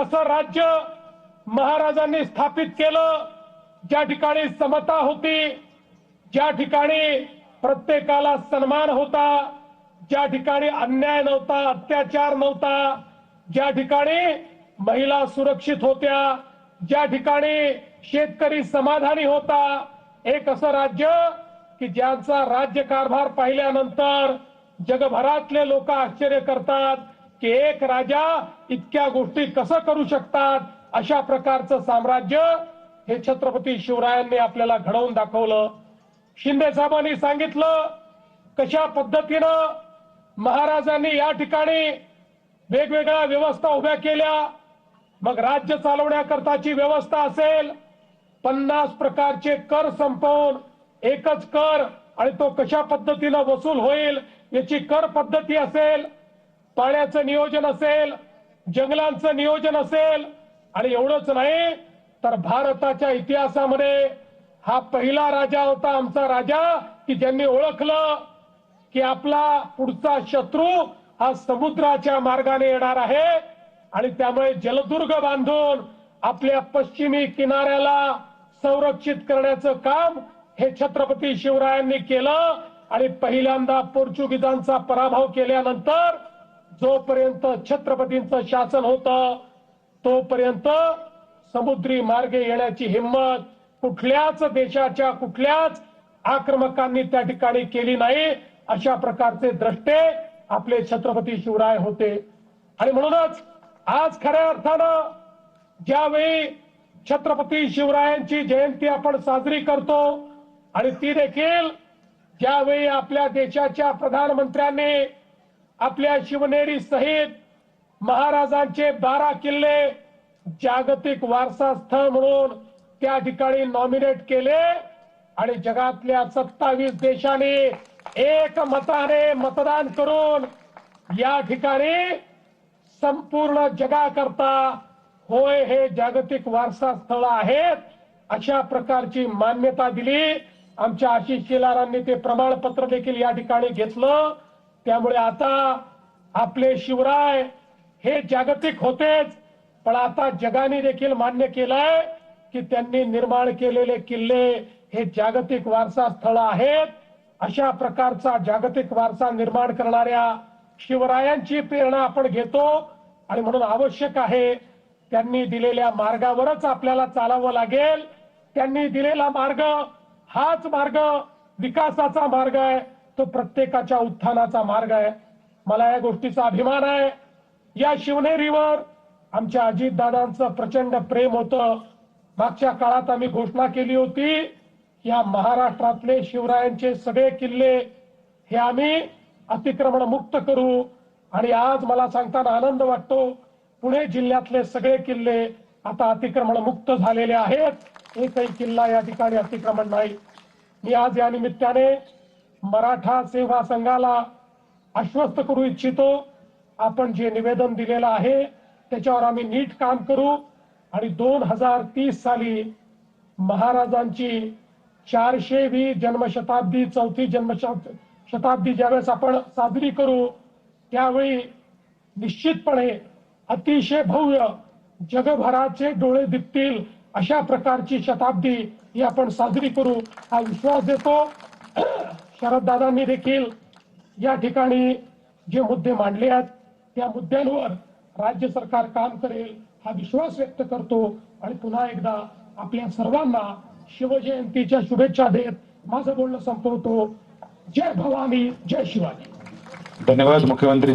असं राज्य महाराजांनी स्थापित केलं, ज्या ठिकाणी समता होती, ज्या ठिकाणी प्रत्येकाला सन्मान होता, ज्या ठिकाणी अन्याय नव्हता, अत्याचार नव्हता, ज्या ठिकाणी महिला सुरक्षित होत्या, ज्या ठिकाणी शेतकरी समाधानी होता, एक असं राज्य की ज्यांचा राज्यकारभार पाहिल्यानंतर जगभरातले लोक आश्चर्य करतात की एक राजा इतक्या गोष्टी कसं करू शकतात. अशा प्रकारचं साम्राज्य हे छत्रपती शिवरायांनी आपल्याला घडवून दाखवलं. शिंदे साहेबांनी सांगितलं कशा पद्धतीनं महाराजांनी या ठिकाणी वेगवेगळ्या व्यवस्था उभ्या केल्या. मग राज्य चालवण्याकरताची व्यवस्था असेल, 50 प्रकारचे कर संपवून एकच कर आणि तो कशा पद्धतीनं वसूल होईल याची कर पद्धती असेल, पाण्याचं नियोजन असेल, जंगलांचं नियोजन असेल, आणि एवढंच नाही तर भारताच्या इतिहासामध्ये हा पहिला राजा होता, आमचा राजा, की ज्यांनी ओळखलं की आपला पुढचा शत्रू हा समुद्राच्या मार्गाने येणार आहे आणि त्यामुळे जलदुर्ग बांधून आपल्या पश्चिमी किनाऱ्याला संरक्षित करण्याचं काम हे छत्रपती शिवरायांनी केलं. आणि पहिल्यांदा पोर्चुगीजांचा पराभव केल्यानंतर जोपर्यंत छत्रपतींचं शासन होतं तोपर्यंत समुद्री मार्गे येण्याची हिम्मत कुठल्याच देशाच्या कुठल्याच आक्रमकांनी त्या ठिकाणी केली नाही. अशा प्रकारचे द्रष्टे आपले छत्रपती शिवराय होते. आणि म्हणूनच आज खऱ्या अर्थानं ज्यावेळी छत्रपती शिवरायांची जयंती आपण साजरी करतो आणि ती देखील ज्यावेळी आपल्या देशाच्या प्रधानमंत्र्यांनी आपल्या शिवनेरी सहित महाराजांचे 12 किल्ले जागतिक वारसा स्थळ म्हणून त्या ठिकाणी नॉमिनेट केले आणि जगातल्या 27 देशांनी एक मताने मतदान करून या ठिकाणी संपूर्ण जगाकरता होय हे जागतिक वारसा स्थळ आहेत अशा प्रकारची मान्यता दिली. आमच्या आशिष शेलारांनी ते प्रमाणपत्र देखील या ठिकाणी घेतलं. त्यामुळे आता आपले शिवराय हे जागतिक होतेच, पण आता जगाने देखील मान्य केलंय की त्यांनी निर्माण केलेले किल्ले हे जागतिक वारसा स्थळ आहेत. अशा प्रकारचा जागतिक वारसा निर्माण करणाऱ्या शिवरायांची प्रेरणा आपण घेतो आणि म्हणून आवश्यक आहे त्यांनी दिलेल्या मार्गावरच आपल्याला चालावं लागेल. त्यांनी दिलेला मार्ग हाच मार्ग विकासाचा मार्ग आहे, तो प्रत्येकाच्या उत्थानाचा मार्ग आहे. मला या गोष्टीचा अभिमान आहे. या शिवनेरीवर आमच्या अजितदादांचं प्रचंड प्रेम होतं. मागच्या काळात आम्ही घोषणा केली होती या महाराष्ट्रातले शिवरायांचे सगळे किल्ले हे आम्ही अतिक्रमण मुक्त करू. आणि आज मला सांगताना आनंद वाटतो, पुणे जिल्ह्यातले सगळे किल्ले आता अतिक्रमण मुक्त झालेले आहेत. एकही किल्ला या ठिकाणी अतिक्रमण नाही. मी आज या निमित्ताने मराठा सेवा संघाला आश्वस्त करू इच्छितो, आपण जे निवेदन दिलेलं आहे त्याच्यावर आम्ही नीट काम करू आणि 2030 साली महाराजांची 400वी जन्मशताब्दी, 4थी जन्मशताब्दी ज्यावेळेस आपण साजरी करू त्यावेळी निश्चितपणे अतिशय भव्य जगभराचे डोळे दिपतील अशा प्रकारची शताब्दी ही आपण साजरी करू हा विश्वास देतो. शरद दादांनी देखील या ठिकाणी जे मुद्दे मांडले आहेत त्या मुद्द्यांवर राज्य सरकार काम करेल हा विश्वास व्यक्त करतो आणि पुन्हा एकदा आपल्या सर्वांना शिवजयंतीच्या शुभेच्छा देत माझं बोलणं संपवतो. जय भवानी, जय शिवाजी. धन्यवाद मुख्यमंत्री.